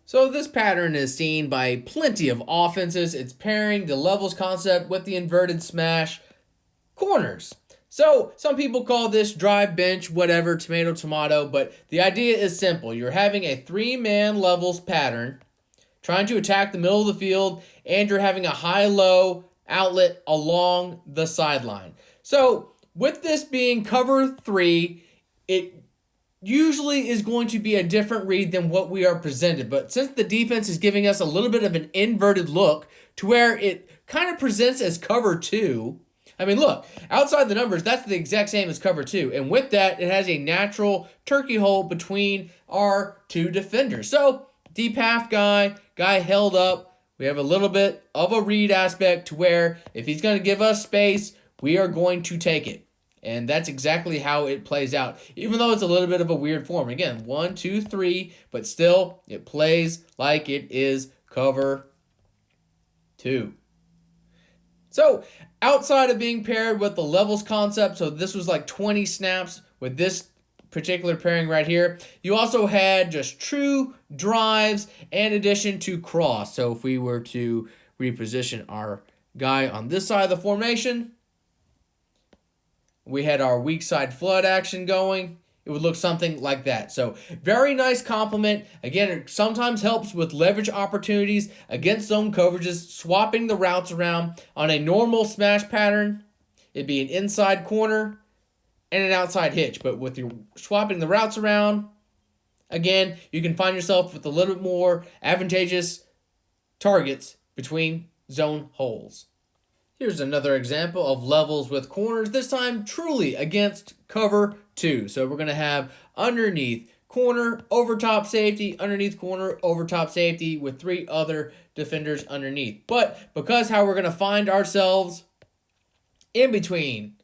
So this pattern is seen by plenty of offenses. It's pairing the levels concept with the inverted smash corners. So some people call this drive, bench, whatever, tomato, tomato, but the idea is simple. You're having a 3-man levels pattern, trying to attack the middle of the field, and you're having a high-low outlet along the sideline. So with this being cover 3, it usually is going to be a different read than what we are presented. But since the defense is giving us a little bit of an inverted look to where it kind of presents as cover 2, I mean, look, outside the numbers, that's the exact same as cover 2. And with that, it has a natural turkey hole between our 2 defenders. So, deep half guy held up. We have a little bit of a read aspect to where if he's going to give us space, we are going to take it. And that's exactly how it plays out, even though it's a little bit of a weird form. Again, 1, 2, 3, but still, it plays like it is cover 2. So, outside of being paired with the levels concept, so this was like 20 snaps with this particular pairing right here, you also had just true drives in addition to cross. So if we were to reposition our guy on this side of the formation, we had our weak side flood action going, it would look something like that. So very nice compliment. Again, it sometimes helps with leverage opportunities against zone coverages, swapping the routes around. On a normal smash pattern, it'd be an inside corner and an outside hitch. But with your swapping the routes around, again, you can find yourself with a little bit more advantageous targets between zone holes. Here's another example of levels with corners, this time truly against cover 2. So we're going to have underneath corner, over top safety, underneath corner, over top safety with 3 other defenders underneath. But because how we're going to find ourselves in between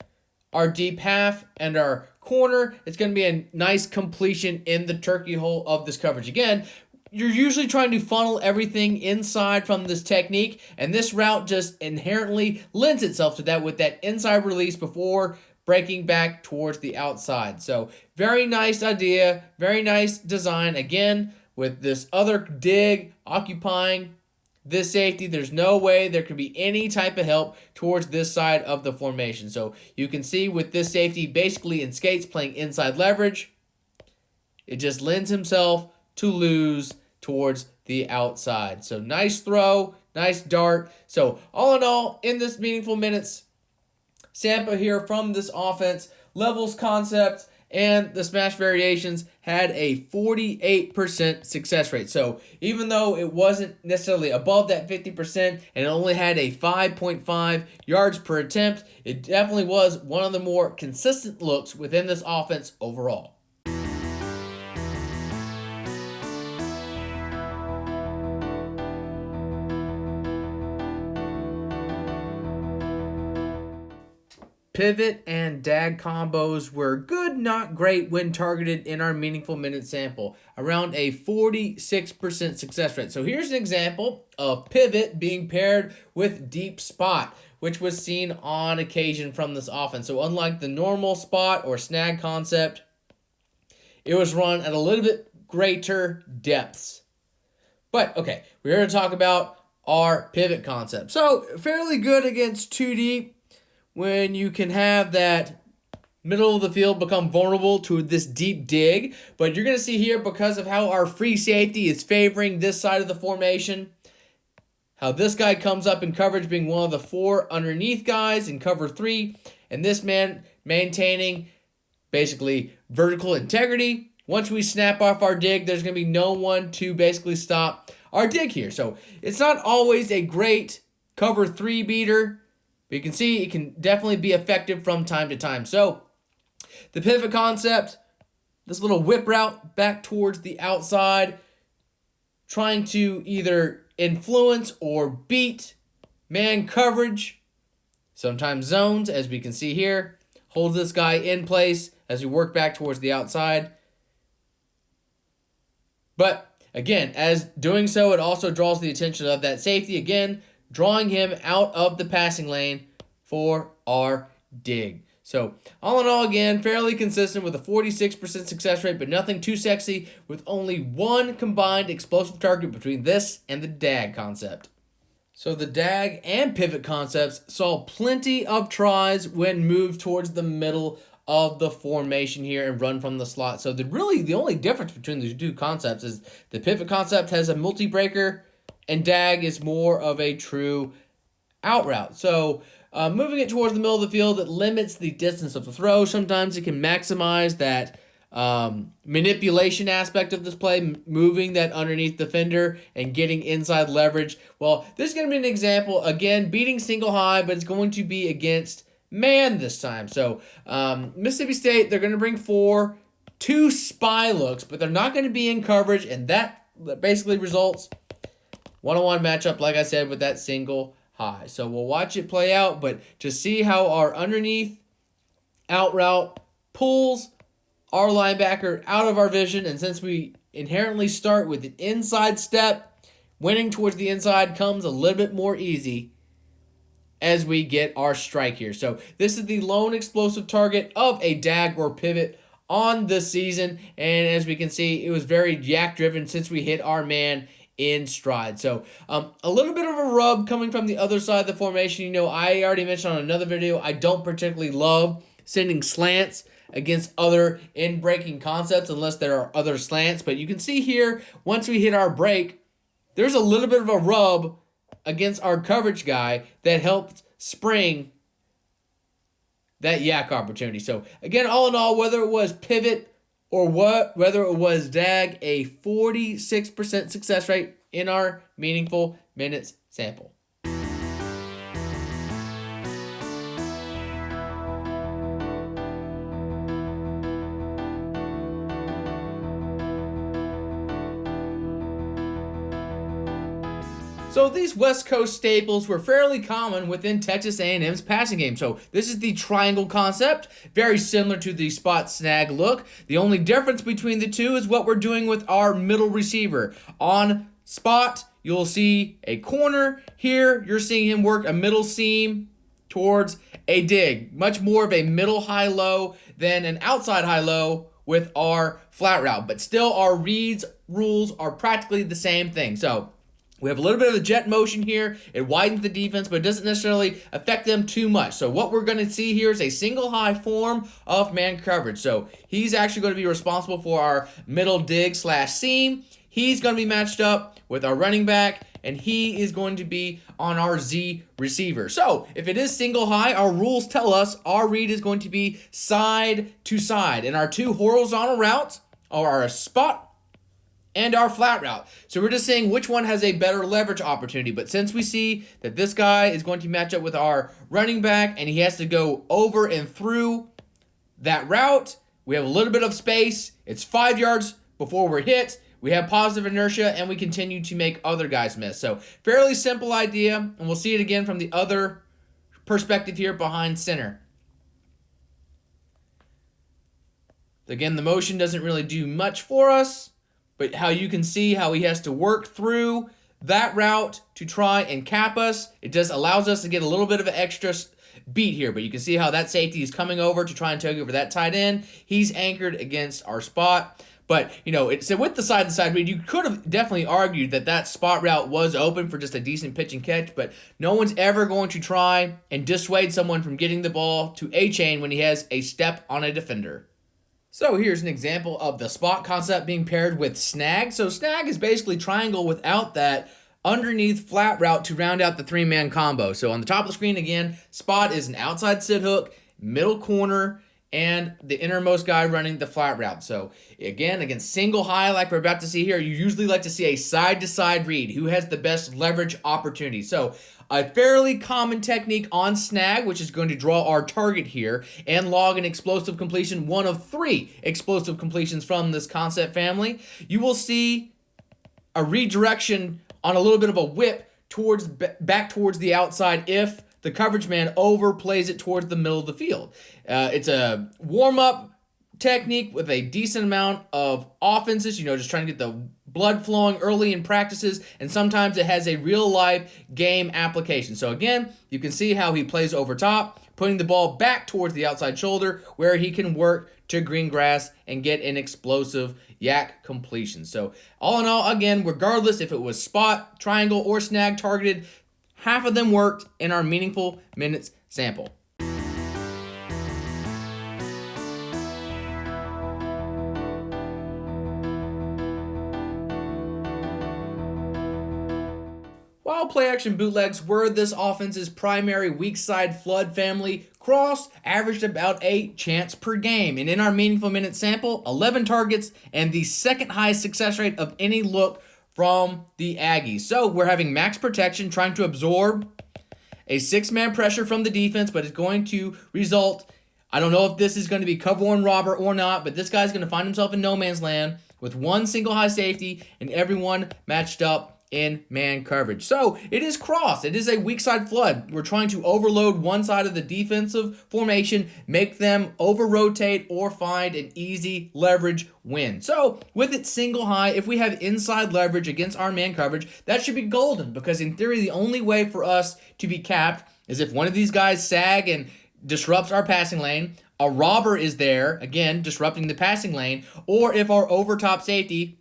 our deep half and our corner, it's going to be a nice completion in the turkey hole of this coverage. Again, you're usually trying to funnel everything inside from this technique, and this route just inherently lends itself to that with that inside release before breaking back towards the outside. So very nice idea, very nice design. Again, with this other dig occupying this safety, there's no way there could be any type of help towards this side of the formation. So you can see with this safety basically in skates playing inside leverage, it just lends himself to lose towards the outside. So nice throw, nice dart. So all in all, in this meaningful minutes sample here from this offense, levels concept and the smash variations had a 48% success rate. So even though it wasn't necessarily above that 50% and it only had a 5.5 yards per attempt, it definitely was one of the more consistent looks within this offense overall. Pivot and dag combos were good, not great when targeted in our meaningful minute sample, around a 46% success rate. So here's an example of pivot being paired with deep spot, which was seen on occasion from this offense. So unlike the normal spot or snag concept, it was run at a little bit greater depths. But okay, we're here to talk about our pivot concept. So fairly good against 2 deep, when you can have that middle of the field become vulnerable to this deep dig. But you're going to see here, because of how our free safety is favoring this side of the formation, how this guy comes up in coverage being one of the 4 underneath guys in cover 3, and this man maintaining basically vertical integrity. Once we snap off our dig, there's going to be no one to basically stop our dig here. So it's not always a great cover 3 beater, but you can see it can definitely be effective from time to time. So the pivot concept, this little whip route back towards the outside, trying to either influence or beat man coverage, sometimes zones, as we can see here, holds this guy in place as we work back towards the outside. But again, as doing so, it also draws the attention of that safety, again, drawing him out of the passing lane for our dig. So all in all, again, fairly consistent with a 46% success rate, but nothing too sexy, with only one combined explosive target between this and the dag concept. So the dag and pivot concepts saw plenty of tries when moved towards the middle of the formation here and run from the slot. So the only difference between the 2 concepts is the pivot concept has a multi-breaker and dag is more of a true out route. So moving it towards the middle of the field, it limits the distance of the throw. Sometimes it can maximize that manipulation aspect of this play, moving that underneath defender and getting inside leverage. Well, this is going to be an example, again, beating single high, but it's going to be against man this time. So Mississippi State, they're going to bring 2 spy looks, but they're not going to be in coverage, and that basically results one-on-one matchup, like I said, with that single high. So we'll watch it play out, but to see how our underneath out route pulls our linebacker out of our vision, and since we inherently start with an inside step, winning towards the inside comes a little bit more easy as we get our strike here. So this is the lone explosive target of a dag or pivot on this season, and as we can see, it was very yak driven since we hit our man in stride. So a little bit of a rub coming from the other side of the formation. You know, I already mentioned on another video, I don't particularly love sending slants against other in-breaking concepts unless there are other slants. But you can see here, once we hit our break, there's a little bit of a rub against our coverage guy that helped spring that yak opportunity. So again, all in all, whether it was pivot or whether it was dag, a 46% success rate in our meaningful minutes sample. So these West Coast staples were fairly common within Texas A&M's passing game. So this is the triangle concept, very similar to the spot snag look. The only difference between the two is what we're doing with our middle receiver. On spot, you'll see a corner. Here, you're seeing him work a middle seam towards a dig. Much more of a middle high-low than an outside high-low with our flat route. But still, our reads rules are practically the same thing. So we have a little bit of a jet motion here. It widens the defense, but it doesn't necessarily affect them too much. So what we're going to see here is a single high form of man coverage. So he's actually going to be responsible for our middle dig slash seam. He's going to be matched up with our running back, and he is going to be on our Z receiver. So if it is single high, our rules tell us our read is going to be side to side. And our two horizontal routes are our spot and our flat route. So we're just saying which one has a better leverage opportunity. But since we see that this guy is going to match up with our running back and he has to go over and through that route, we have a little bit of space. It's 5 yards before we're hit. We have positive inertia and we continue to make other guys miss. So fairly simple idea, and we'll see it again from the other perspective here behind center. Again, the motion doesn't really do much for us, but how you can see how he has to work through that route to try and cap us. It just allows us to get a little bit of an extra beat here, but you can see how that safety is coming over to try and take over that tight end. He's anchored against our spot. But, you know, so with the side-to-side read, you could have definitely argued that that spot route was open for just a decent pitch and catch, but no one's ever going to try and dissuade someone from getting the ball to A-chain when he has a step on a defender. So here's an example of the spot concept being paired with snag. So snag is basically triangle without that underneath flat route to round out the three-man combo. So on the top of the screen, again, spot is an outside sit hook, middle corner, and the innermost guy running the flat route. So again, against single high like we're about to see here, you usually like to see a side-to-side read. Who has the best leverage opportunity? So a fairly common technique on snag, which is going to draw our target here and log an explosive completion, one of 3 explosive completions from this concept family. You will see a redirection on a little bit of a whip towards back towards the outside if the coverage man overplays it towards the middle of the field. It's a warm-up technique with a decent amount of offenses, just trying to get the blood flowing early in practices, and sometimes it has a real-life game application. So again, you can see how he plays over top, putting the ball back towards the outside shoulder where he can work to green grass and get an explosive yak completion. So all in all, again, regardless if it was spot, triangle, or snag targeted, half of them worked in our meaningful minutes sample. While play-action bootlegs were this offense's primary weak side flood family, Cross averaged about a chance per game. And in our meaningful minute sample, 11 targets and the second highest success rate of any look from the Aggies. So we're having max protection, trying to absorb a 6-man pressure from the defense, but it's going to result, I don't know if this is going to be cover one robber or not, but this guy's going to find himself in no man's land with one single high safety and everyone matched up in man coverage. So it is cross. It is a weak side flood. We're trying to overload one side of the defensive formation, make them over-rotate, or find an easy leverage win. So with it single high, if we have inside leverage against our man coverage, that should be golden, because in theory, the only way for us to be capped is if one of these guys sag and disrupts our passing lane, a robber is there, again, disrupting the passing lane, or if our overtop safety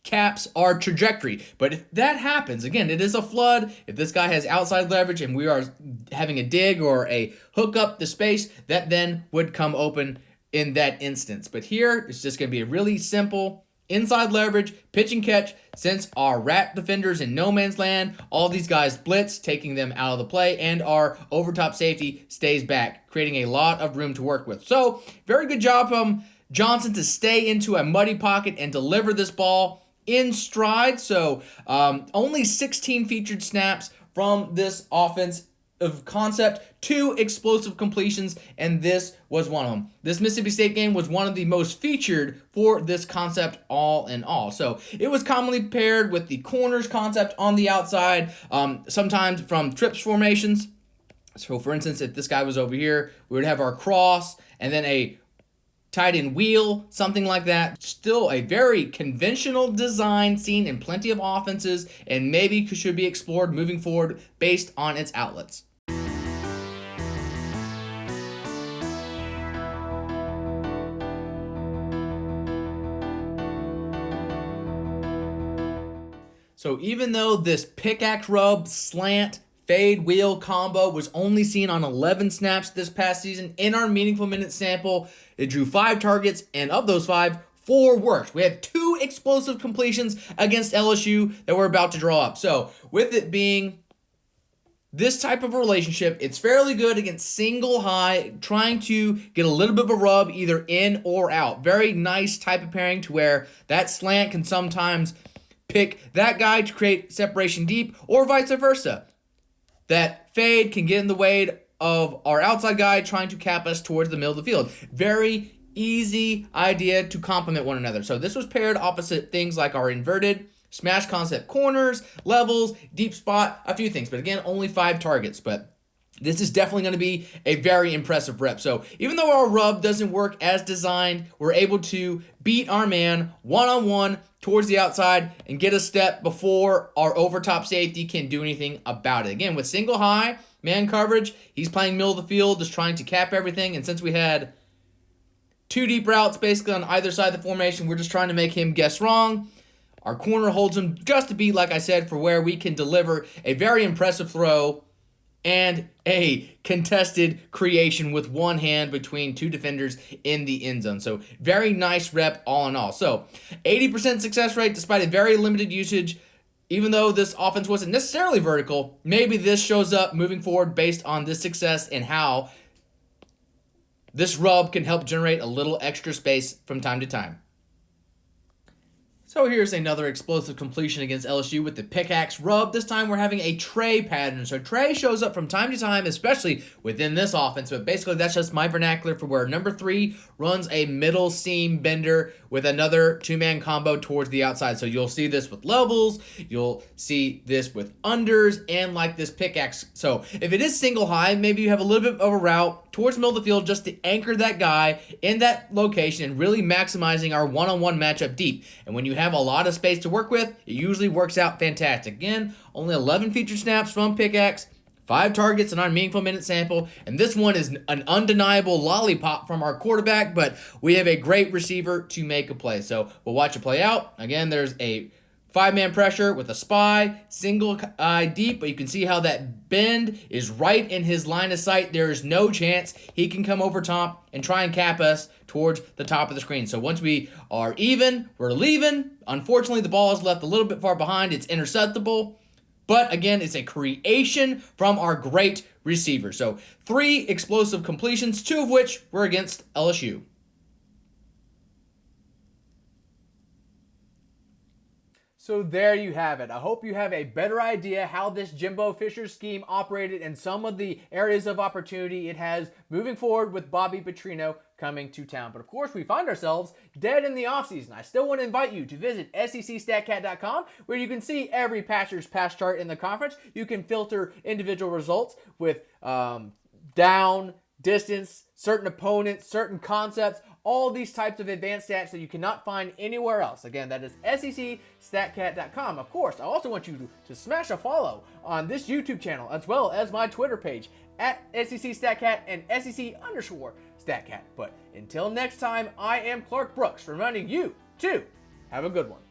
caps our trajectory. But if that happens, again, it is a flood. If this guy has outside leverage and we are having a dig or a hook up the space, that then would come open in that instance. But here, it's just going to be a really simple inside leverage, pitch and catch. Since our rat defenders in no man's land, all these guys blitz, taking them out of the play, and our overtop safety stays back, creating a lot of room to work with. So, very good job from Johnson to stay into a muddy pocket and deliver this ball in stride. So, only 16 featured snaps from this offense of concept, 2 explosive completions, and this was one of them. This Mississippi State game was one of the most featured for this concept all in all. So it was commonly paired with the corners concept on the outside, sometimes from trips formations. So for instance, if this guy was over here, we would have our cross and then a tight end wheel, something like that. Still a very conventional design seen in plenty of offenses and maybe should be explored moving forward based on its outlets. So even though this pickaxe rub slant fade wheel combo was only seen on 11 snaps this past season in our meaningful minutes sample, it drew 5 targets, and of those 5, 4 worked. We had 2 explosive completions against LSU that we're about to draw up. So with it being this type of relationship, it's fairly good against single high, trying to get a little bit of a rub either in or out. Very nice type of pairing to where that slant can sometimes pick that guy to create separation deep, or vice versa. That fade can get in the way of our outside guy trying to cap us towards the middle of the field. Very easy idea to complement one another. So this was paired opposite things like our inverted, smash concept corners, levels, deep spot, a few things. But again, only 5 targets. But this is definitely going to be a very impressive rep. So even though our rub doesn't work as designed, we're able to beat our man one-on-one towards the outside and get a step before our overtop safety can do anything about it. Again, with single high man coverage, he's playing middle of the field, just trying to cap everything. And since we had 2 deep routes basically on either side of the formation, we're just trying to make him guess wrong. Our corner holds him just a beat, like I said, for where we can deliver a very impressive throw and a contested creation with one hand between 2 defenders in the end zone. So very nice rep all in all. So 80% success rate despite a very limited usage. Even though this offense wasn't necessarily vertical, maybe this shows up moving forward based on this success and how this rub can help generate a little extra space from time to time. So here's another explosive completion against LSU with the pickaxe rub. This time we're having a tray pattern. So tray shows up from time to time, especially within this offense. But basically that's just my vernacular for where number 3 runs a middle seam bender with another 2-man combo towards the outside. So you'll see this with levels. You'll see this with unders and like this pickaxe. So if it is single high, maybe you have a little bit of a route towards the middle of the field just to anchor that guy in that location and really maximizing our one-on-one matchup deep. And when you have a lot of space to work with, it usually works out fantastic. Again, only 11 featured snaps from Pickaxe, 5 targets in our meaningful minute sample, and this one is an undeniable lollipop from our quarterback, but we have a great receiver to make a play. So we'll watch it play out. Again, there's a 5-man pressure with a spy, single eye deep, but you can see how that bend is right in his line of sight. There is no chance he can come over top and try and cap us towards the top of the screen. So once we are even, we're leaving. Unfortunately, the ball is left a little bit far behind. It's interceptable. But again, it's a creation from our great receiver. So 3 explosive completions, 2 of which were against LSU. So there you have it. I hope you have a better idea how this Jimbo Fisher scheme operated and some of the areas of opportunity it has moving forward with Bobby Petrino coming to town. But of course, we find ourselves dead in the offseason. I still want to invite you to visit secstatcat.com where you can see every passer's pass chart in the conference. You can filter individual results with down, distance, certain opponents, certain concepts, all these types of advanced stats that you cannot find anywhere else. Again, that is secstatcat.com. Of course, I also want you to smash a follow on this YouTube channel as well as my Twitter page at SECStatCat and SEC_StatCat. But until next time, I am Clark Brooks reminding you to have a good one.